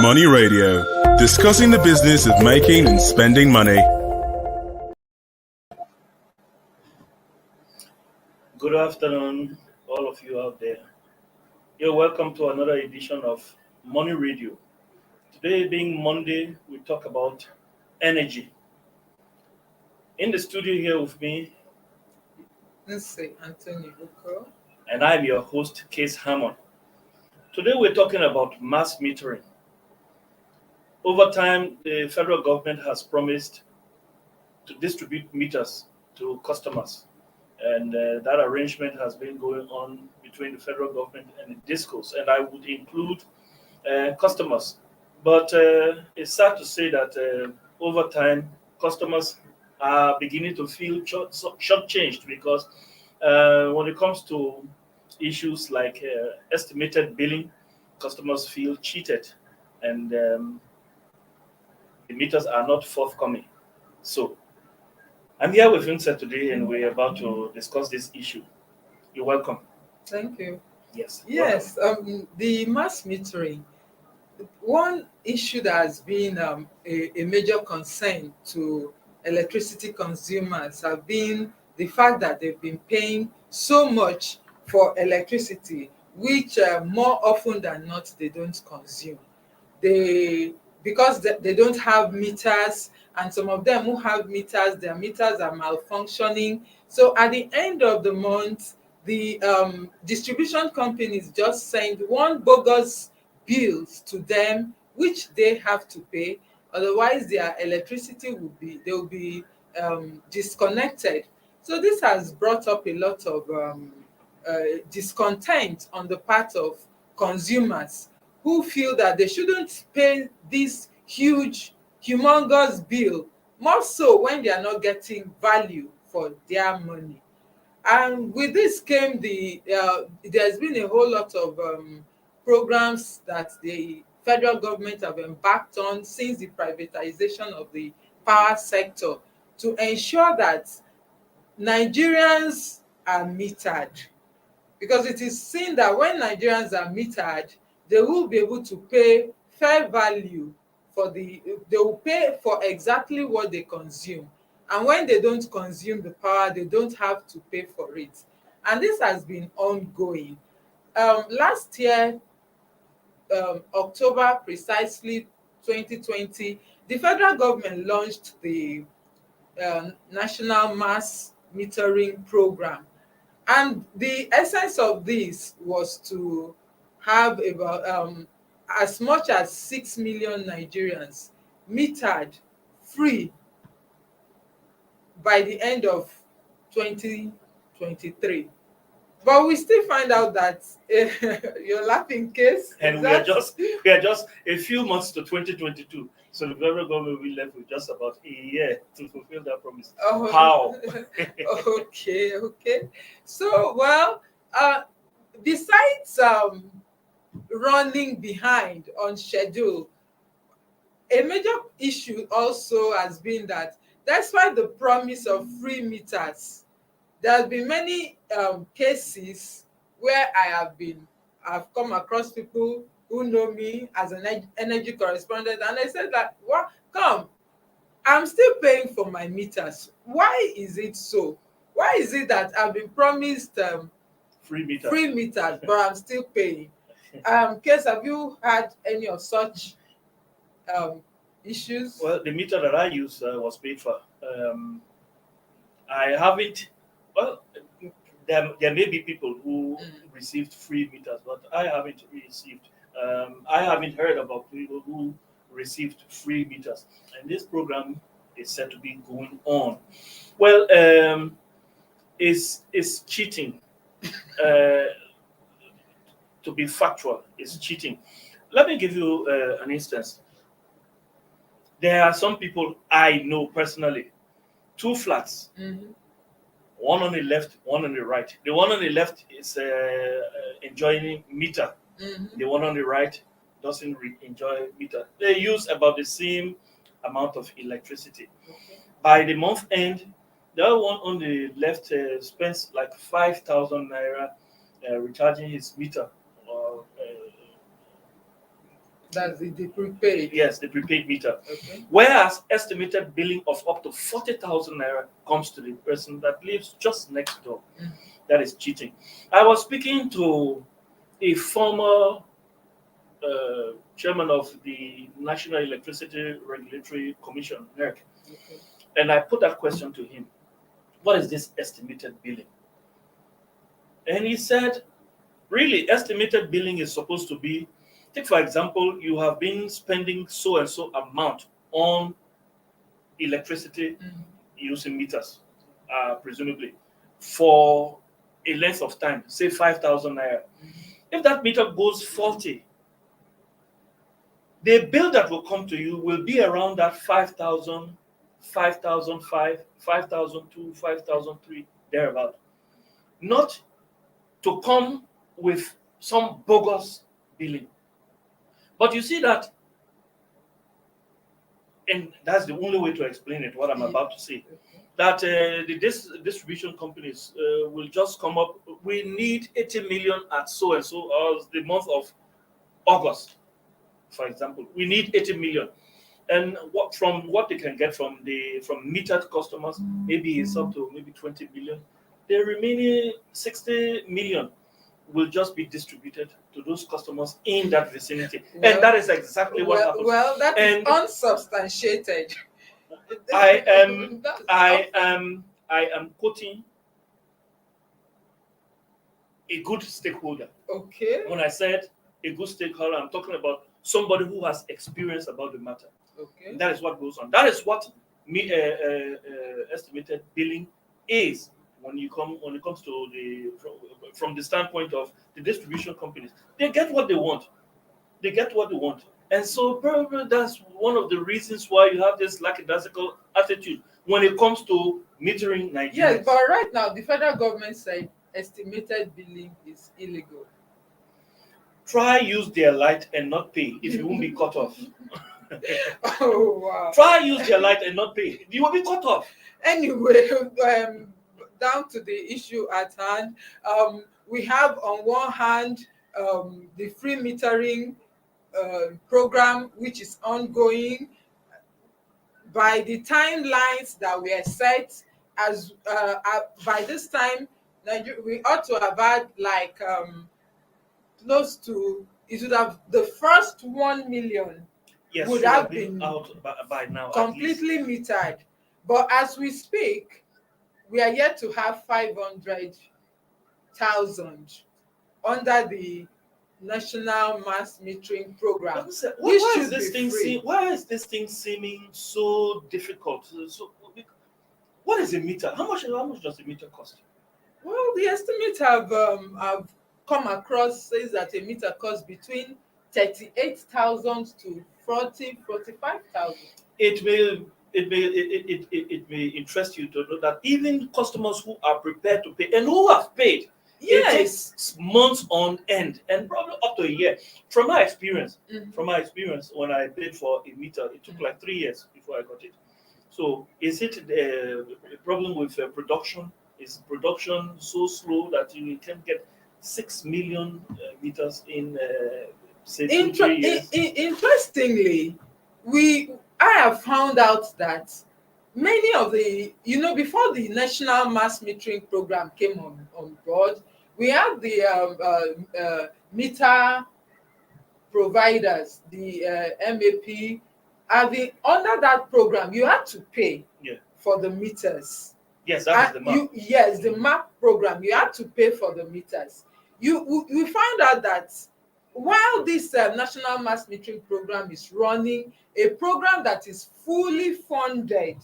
Money Radio, discussing the business of making and spending money. Good afternoon, all of you out there. You're welcome to another edition of Money Radio. Today, being Monday, we talk about energy. In the studio here with me, Anthony Oko. and I'm your host, Case Hammond. Today, we're talking about mass metering. Over time, the federal government has promised to distribute meters to customers, and that arrangement has been going on between the federal government and the discos, and I would include customers. But it's sad to say that over time, customers are beginning to feel shortchanged because when it comes to issues like estimated billing, customers feel cheated, and the meters are not forthcoming. So I'm here with Vincent today, and we're about to discuss this issue. You're welcome. Thank you. Yes. Yes, the mass metering. One issue that has been a major concern to electricity consumers have been the fact that they've been paying so much for electricity, which more often than not they don't consume. Because they don't have meters, and some of them who have meters, their meters are malfunctioning. So at the end of the month, the distribution companies just send one bogus bills to them, which they have to pay. Otherwise, their electricity will be disconnected. So this has brought up a lot of discontent on the part of consumers, who feel that they shouldn't pay this humongous bill, more so when they are not getting value for their money. And with this came there's been a whole lot of programs that the federal government have embarked on since the privatization of the power sector to ensure that Nigerians are metered. Because it is seen that when Nigerians are metered, they will be able to pay fair value they will pay for exactly what they consume. And when they don't consume the power, they don't have to pay for it. And this has been ongoing. Last year, October precisely 2020, the federal government launched the National Mass Metering Program. And the essence of this was to have about as much as 6 million Nigerians metered free by the end of 2023. But we still find out that you're laughing, Case. And we are just a few months to 2022. So the federal government will be left with just about a year to fulfill that promise. Oh, How? okay. So, well, besides running behind on schedule, a major issue also has been that despite the promise of free meters, there have been many cases where I've come across people who know me as an energy correspondent, and they said that, well, I'm still paying for my meters. Why is it so? Why is it that I've been promised Free meters, but I'm still paying? Case, have you had any of such issues? Well, the meter that I use was paid for. I haven't. Well, there may be people who received free meters, but I haven't received. I haven't heard about people who received free meters, and this program is said to be going on. Well, it's cheating. To be factual, it's cheating. Let me give you an instance. There are some people I know personally, two flats, one on the left, one on the right. The one on the left is enjoying meter. The one on the right doesn't enjoy meter. They use about the same amount of electricity. Okay. By the month end, the other one on the left spends like 5,000 naira recharging his meter That's the prepaid. Yes, the prepaid meter. Okay. Whereas estimated billing of up to 40,000 naira comes to the person that lives just next door. Mm. That is cheating. I was speaking to a former chairman of the National Electricity Regulatory Commission, NERC, Okay. and I put that question to him. What is this estimated billing? And he said, really, estimated billing is supposed to be, take for example, you have been spending so and so amount on electricity Mm. using meters, presumably, for a length of time, say 5,000 naira. If that meter goes faulty, the bill that will come to you will be around that 5,000, 5,005, 5,002, 5,003, thereabout. Not to come with some bogus billing. But you see that, and that's the only way to explain it, what I'm about to say, Okay. that the distribution companies will just come up, we need 80 million at so and so, or the month of August, for example. We need 80 million. And what they can get from metered customers, maybe it's up to maybe 20 million. The remaining 60 million will just be distributed to those customers in that vicinity. Well, and that is exactly what happens. Well, that is And unsubstantiated. I am That's I am quoting a good stakeholder. okay. When I said a good stakeholder, I'm talking about somebody who has experience about the matter. Okay. And that is what goes on. That is what estimated billing is when it comes to from the standpoint of the distribution companies. They get what they want. They get what they want. And so probably that's one of the reasons why you have this lackadaisical attitude when it comes to metering Nigerians. Yes, but right now the federal government said estimated billing is illegal. Try use their light and not pay if you won't be cut off. Oh wow. Try use their light and not pay. You will be cut off. Anyway, down to the issue at hand. We have on one hand the free metering program, which is ongoing. By the timelines that were set, as by this time, we ought to have had like close to, it would have, the first 1 million Yes, would should have been been out by now. completely metered. But as we speak, we are yet to have 500,000 under the National Mass Metering Program. Why is this thing seeming so difficult? So, what is a meter? How much does a meter cost? Well, the estimates have come across says that a meter costs between 38,000 to 45,000. It may interest you to know that even customers who are prepared to pay and who have paid, Yes. it takes months on end and probably up to a year. From my experience, when I paid for a meter, it took like 3 years before I got it. So is it a problem with production? Is production so slow that you can get 6 million meters in say 2-3 years? Interestingly, I have found out that many of the, before the National Mass Metering Program came on board, we have the meter providers, the MAP. Under that program, you had to pay for the meters. Yes, that is the MAP. The MAP program, you had to pay for the meters. We found out that while this National Mass Metering Program is running, a program that is fully funded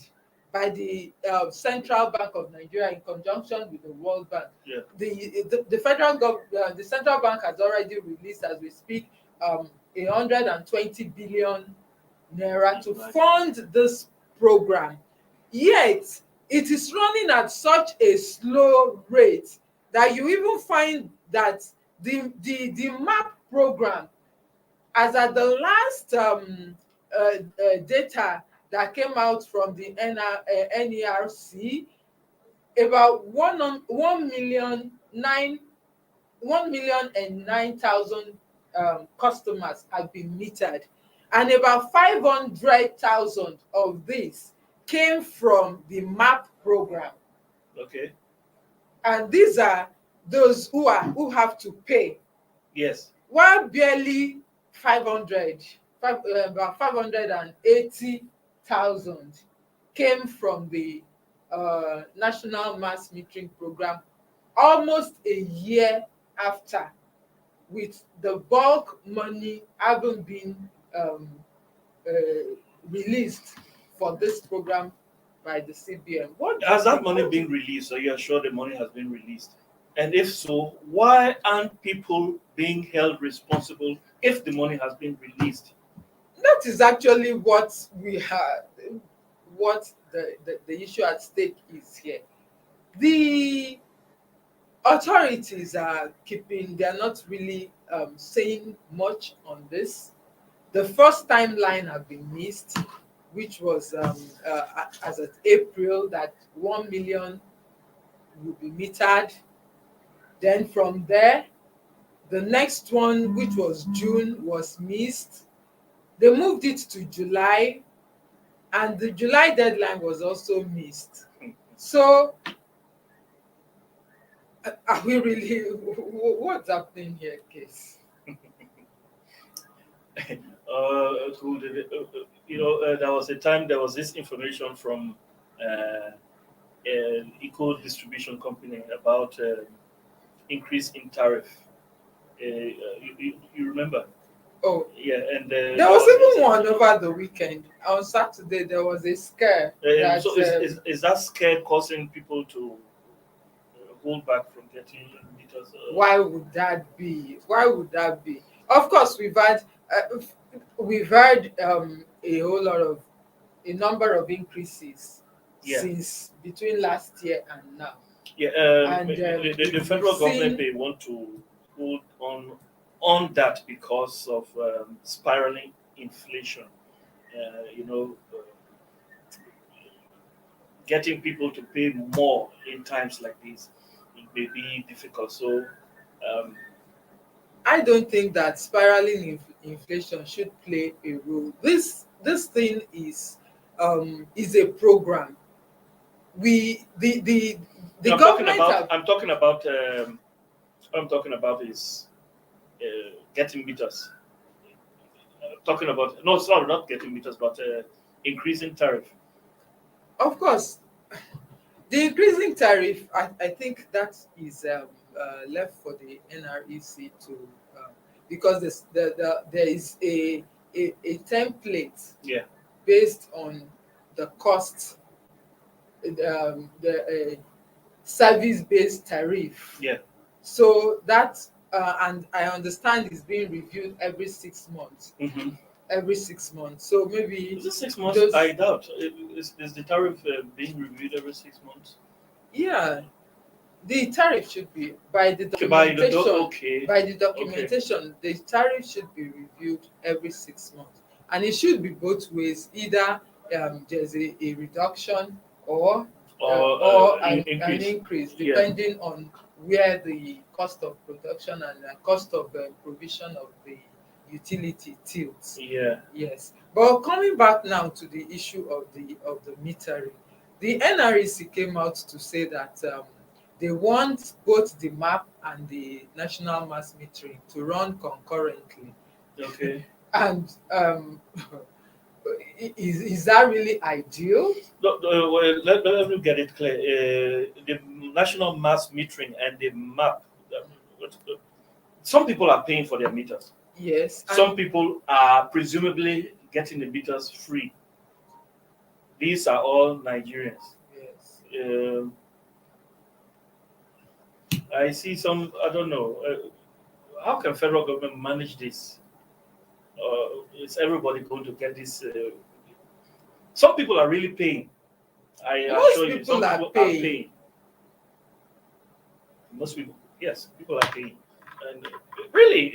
by the Central Bank of Nigeria in conjunction with the World Bank. Yeah. The Central Bank has already released, as we speak, 120 billion naira to fund this program. Yet it is running at such a slow rate that you even find that the MAP program, as at the last data that came out from the NERC, about 1,009,000 customers have been metered, and about 500,000 of this came from the MAP program. Okay. And these are those who have to pay, Yes. while barely 500, about 580,000 came from the national mass metering program almost a year after, with the bulk money having been uh, released for this program by the CBN. What do you Has that think? money been released? Are you sure the money has been released? And if so, why aren't people being held responsible if the money has been released? That is actually what we have, what the issue at stake is here. The authorities are keeping, they are not really saying much on this. The first timeline have been missed, which was as of April, that 1 million will be metered. Then from there, the next one, which was June, was missed. They moved it to July, and the July deadline was also missed. So, are we really? What's happening here, Case? Who did it? There was a time there was this information from an eco distribution company about increase in tariff. You remember? Oh, Yeah, and there was even one over the weekend. On Saturday, there was a scare. So is that scare causing people to hold back from getting meters? Why would that be? Why would that be? Of course, we've had a whole lot of a number of increases Yeah. since between last year and now. Yeah, And the federal government may want to hold on that because of spiraling inflation. Getting people to pay more in times like this, it may be difficult. So, um, I don't think that spiraling inflation should play a role. This thing is a program. We the I'm talking government about. have, I'm talking about. What I'm talking about is getting meters. Talking about no, sorry, not getting meters, but increasing tariff. of course, the increasing tariff. I think that is left for the NREC to, because there is a template Yeah, based on the cost, the service-based tariff. yeah. So that, and I understand, is being reviewed every 6 months. Mm-hmm. Every 6 months. So maybe Is it 6 months? those, I doubt. Is the tariff being reviewed every 6 months? yeah, the tariff should be by the Okay, by the documentation. okay, By the okay. documentation, the tariff should be reviewed every 6 months, and it should be both ways. Either there's a reduction or an Increase. increase, Yeah, depending on where the cost of production and the cost of provision of the utility tilts. yeah. Yes, but coming back now to the issue of the metering, the NREC came out to say that they want both the MAP and the national mass metering to run concurrently, Okay. and is that really ideal? Well, let me get it clear. The national mass metering and the map. Some people are paying for their meters. Yes, Some people are presumably getting the meters free. These are all Nigerians. yes. I see some. I don't know. How can federal government manage this? Is everybody going to get this? Some people are really paying. I Most assure you, some people are people are paying. paying. Most people, yes, people are paying. And really,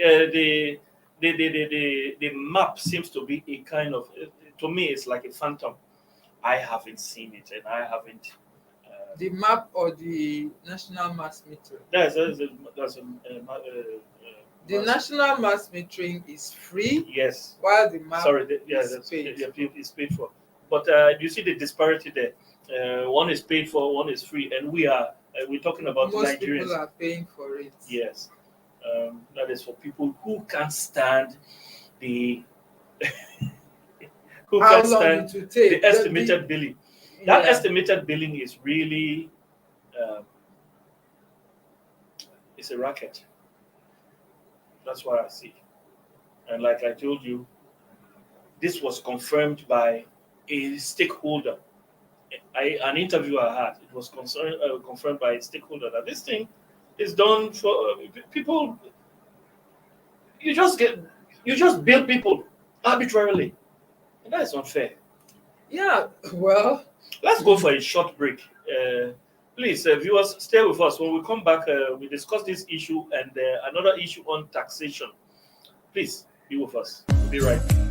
the map seems to be a kind of, to me, it's like a phantom. I haven't seen it, and I haven't. The MAP or the national mass metering? There's a The national mass metering is free, Yes. while the MAP Is paid for. But you see the disparity there. One is paid for, one is free, and we're talking about most Nigerians. people are paying for it. Yes, that is for people who can't stand the who How can't long stand it will take? the estimated billing. That Yeah. estimated billing is really it's a racket. That's what I see. And like I told you, this was confirmed by a stakeholder. An interview I had, it was confirmed by a stakeholder that this thing is done for people. You just bill people arbitrarily, and that is unfair. Yeah, well, Let's go for a short break. Please, viewers, stay with us. When we come back, we discuss this issue and another issue on taxation. Please be with us. We'll be right back.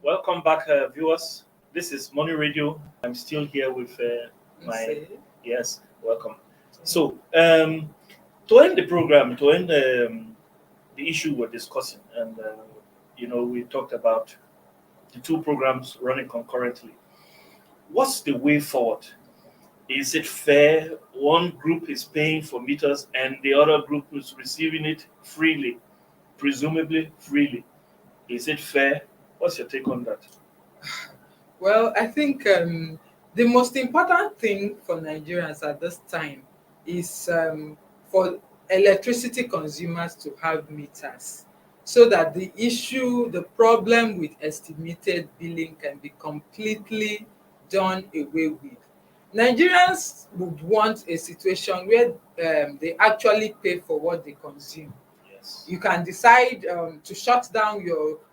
Welcome back, viewers. This is Money Radio. I'm still here with my yes. Welcome. So, to end the program, to end the issue we're discussing, and we talked about the two programs running concurrently. What's the way forward? Is it fair? One group is paying for meters, and the other group is receiving it freely, presumably freely. Is it fair? What's your take on that? Well, I think the most important thing for Nigerians at this time is for electricity consumers to have meters, so that the problem with estimated billing can be completely done away with. Nigerians would want a situation where they actually pay for what they consume. Yes. You can decide to shut down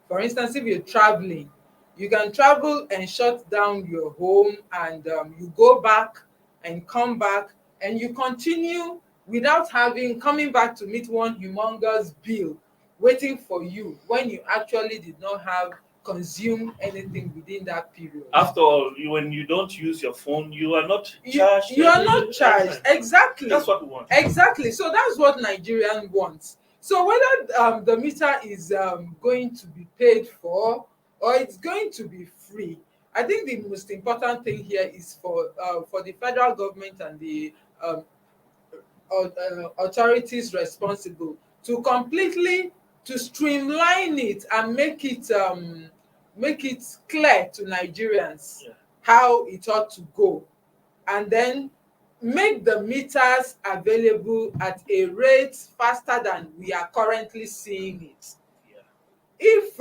for instance, if you're traveling, you can travel and shut down your home, and you go back and come back, and you continue without coming back to meet one humongous bill waiting for you when you actually did not have consumed anything within that period. After all, when you don't use your phone, you are not charged. You are not charged. Exactly. That's what we want. Exactly. So that's what Nigerian wants. So whether the meter is going to be paid for or it's going to be free, I think the most important thing here is for the federal government and the um, authorities responsible to completely to streamline it and make it clear to Nigerians Yeah. how it ought to go, and then make the meters available at a rate faster than we are currently seeing it. Yeah. If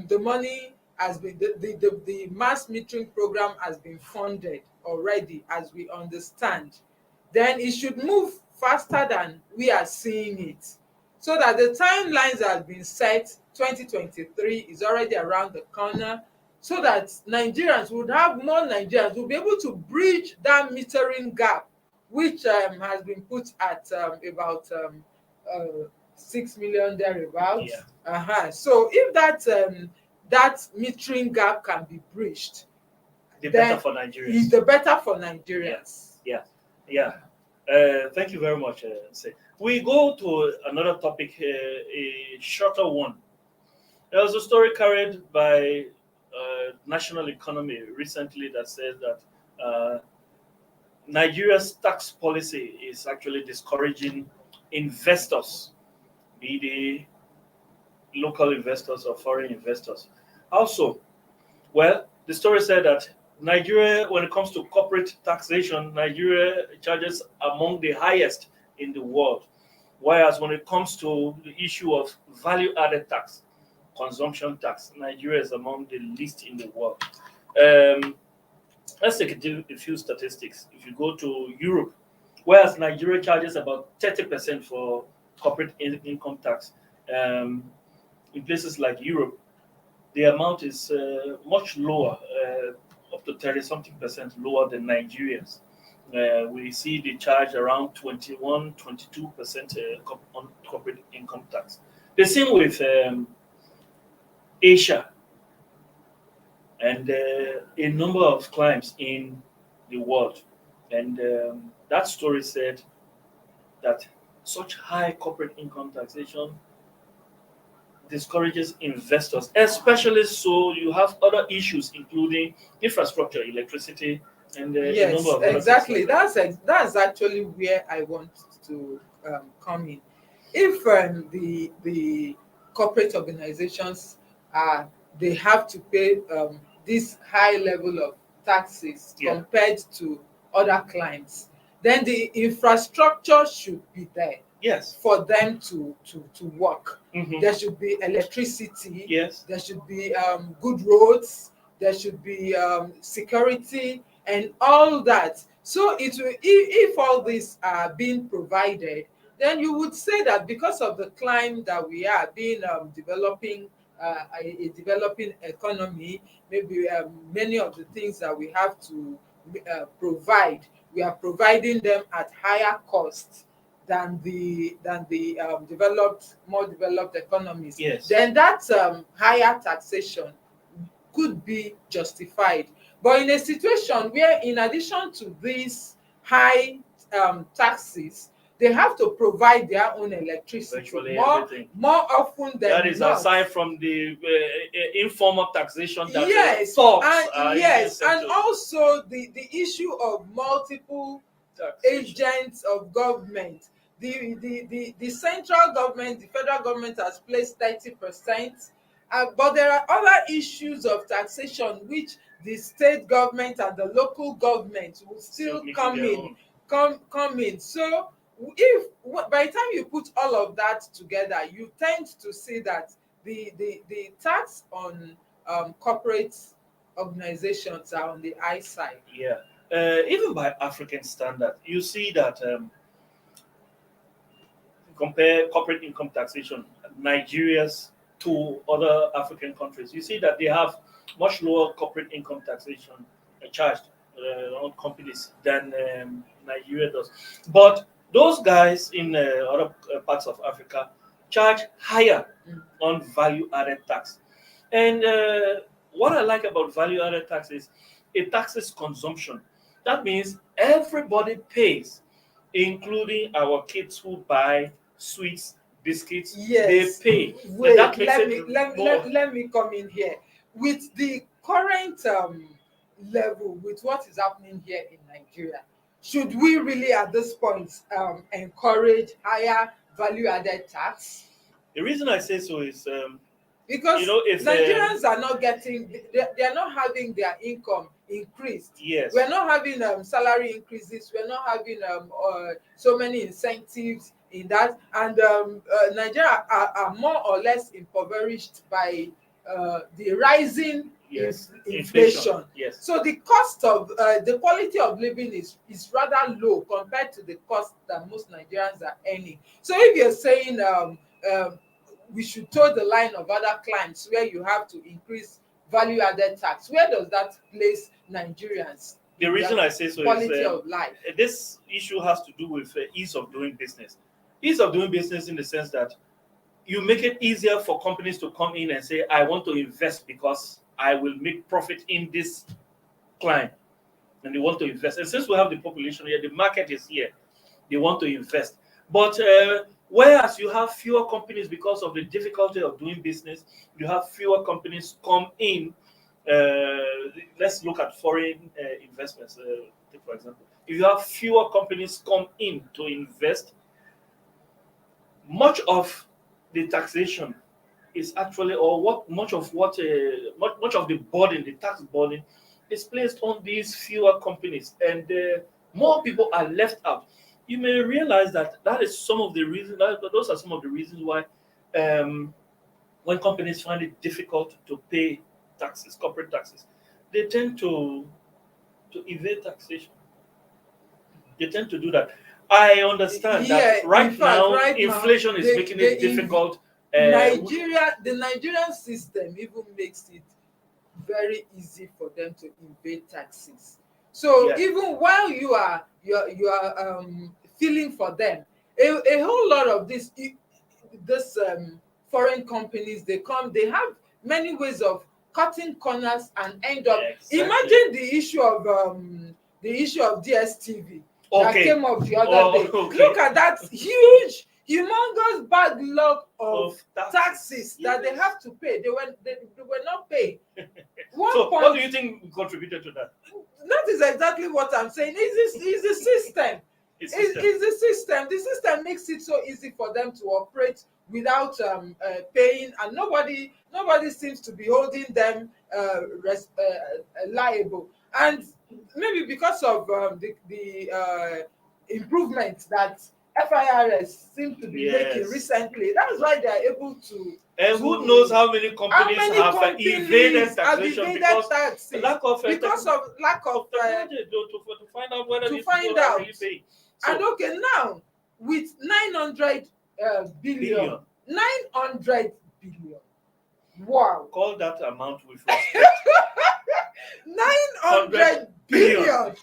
the money has been the mass metering program has been funded already, as we understand, then it should move faster than we are seeing it, so that the timelines have been set. 2023 is already around the corner, so that Nigerians will be able to bridge that metering gap, which has been put at about uh, 6 million Yeah. thereabouts. So if that metering gap can be bridged, The better then for is Nigerians. the better for Yeah. Nigerians. Yeah. Yeah. Thank you very much. We go to another topic, a shorter one. There was a story carried by National Economy recently that says that Nigeria's tax policy is actually discouraging investors, be they local investors or foreign investors. Also, well, the story said that Nigeria, when it comes to corporate taxation, Nigeria charges among the highest in the world. Whereas when it comes to the issue of value added tax, consumption tax, Nigeria is among the least in the world. Um, let's take a few statistics. If you go to Europe, whereas Nigeria charges about 30% for corporate income tax, um, in places like Europe, the amount is much lower, up to 30 something percent lower than Nigerians. We see the charge around 21, 22% on corporate income tax. The same with Asia and a number of climes in the world. And that story said that such high corporate income taxation discourages investors, especially so you have other issues, including infrastructure, electricity, and a number Yes, of other things exactly. like that. That's actually where I want to come in. If the corporate organizations are they have to pay this high level of taxes Yeah. compared to other clients, then the infrastructure should be there Yes. for them to work. Mhm. There should be electricity. Yes. There should be good roads. There should be security and all that. So it will, if all these are being provided, then you would say that because of the climate that we are being developing a developing economy, maybe many of the things that we have to provide, we are providing them at higher cost than the more developed economies. Yes. Then that higher taxation could be justified. But in a situation where, in addition to these high taxes, they have to provide their own electricity Virtually more everything. often than That is not. aside from the informal taxation that Yes, talks and are even yes, sent and to also the issue of multiple taxation. agents of government. The central government, the federal government has placed 30%, but there are other issues of taxation which the state government and the local government will Still still making their own. come in. So if by the time you put all of that together, you tend to see that the tax on corporate organizations are on the high side. Yeah. Even by African standard, you see that compare corporate income taxation, Nigeria's to other African countries, you see that they have much lower corporate income taxation charged on companies than Nigeria does. But those guys in other parts of Africa charge higher Mm. on value added tax. And what I like about value added tax is it taxes consumption. That means everybody pays, including our kids who buy sweets, biscuits, Yes. they pay. Wait, And that makes let it me let, more. let, let me come in here. With the current level, with what is happening here in Nigeria, should we really at this point encourage higher value added tax? The reason I say so is, Because if Nigerians are not getting, they are not having their income increased. yes, We're not having salary increases. We're not having so many incentives in that, and Nigeria are more or less impoverished by the rising yes, inflation. yes, So the cost of the quality of living is rather low compared to the cost that most Nigerians are earning. So if you're saying um, we should toe the line of other clients where you have to increase value added tax, where does that place Nigerians the in reason their I say so quality is, of life? this issue has to do with ease of doing business. Ease of doing business in the sense that you make it easier for companies to come in and say, I want to invest because I will make profit in this client. And they want to invest. And since we have the population here, the market is here, they want to invest. But whereas you have fewer companies because of the difficulty of doing business, you have fewer companies come in. Let's look at foreign investments. Take for example, if you have fewer companies come in to invest, much of the taxation is actually, or what much of the burden, the tax burden, is placed on these fewer companies, and more people are left out. You may realize that is some of the reasons. Those are some of the reasons why, when companies find it difficult to pay taxes, corporate taxes, they tend to evade taxation. They tend to do that. I understand Yeah, that in right fact, now right now, inflation is making it difficult. The Nigerian system even makes it very easy for them to evade taxes. So Yeah. even while you are feeling for them, a whole lot of this foreign companies, they have many ways of cutting corners and end up. Exactly. Imagine the issue of DSTV that Okay. came up the other day. Okay. Look at that huge, humongous backlog of Of taxes that they yes. have to pay. They were not paying. So, Point, what do you think contributed to that? that is exactly what I'm saying. Is the system. Is the system. The system makes it so easy for them to operate without paying, and nobody seems to be holding them liable. And maybe because of the improvements that FIRS seem to be making Yes. recently, that's why they are able to. And who knows how many How companies many have companies evaded have taxation evaded because taxes lack of because of lack of technology to find out whether to these people find are out. really paying. And So, okay, now with 900 billion, 900 billion, wow, call that amount with respect. 900 billion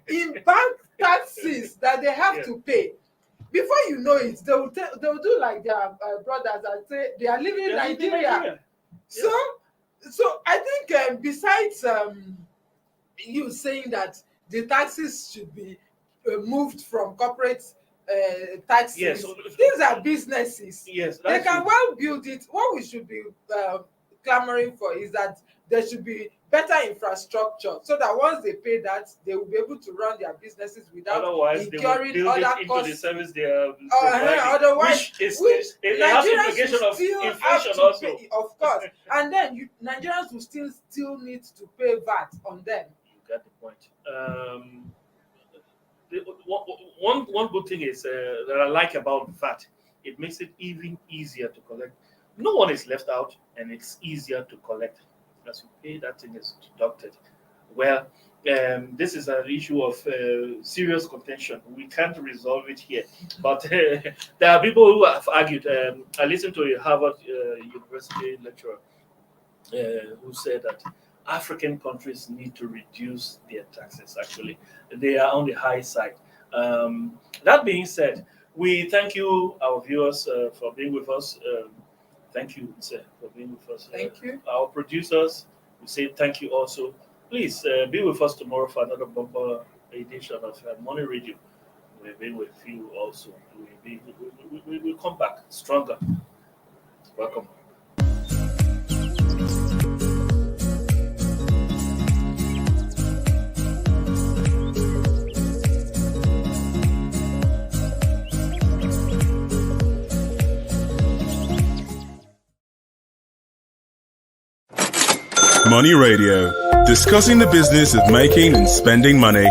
in bank taxes that they have Yeah. to pay. Before you know it, they will do like their brothers and say they are leaving They are leaving Nigeria. So, I think besides you saying that the taxes should be moved from corporate taxes, Yes. these are businesses. Yes. They That's can true. well build it. What we should be clamoring for is that there should be better infrastructure, so that once they pay that, they will be able to run their businesses without Otherwise, they will incurring build it other into the costs. service they are providing, Otherwise, which it has Nigerians implication will of still inflation have to also. pay, of course, and then Nigerians will still need to pay VAT on them. You get the point. One good thing is that I like about VAT, it makes it even easier to collect. No one is left out, and it's easier to collect. As you pay, that thing is deducted. Well, this is an issue of serious contention. We can't resolve it here, but there are people who have argued. I listened to a Harvard University lecturer who said that African countries need to reduce their taxes. Actually, they are on the high side. That being said, we thank you, our viewers, for being with us. Thank you, sir, for being with us. Thank you. Our producers, we say thank you also. Please be with us tomorrow for another bumper edition of Money Radio. we'll be with you also. We'll come back stronger. Welcome. Money Radio, discussing the business of making and spending money.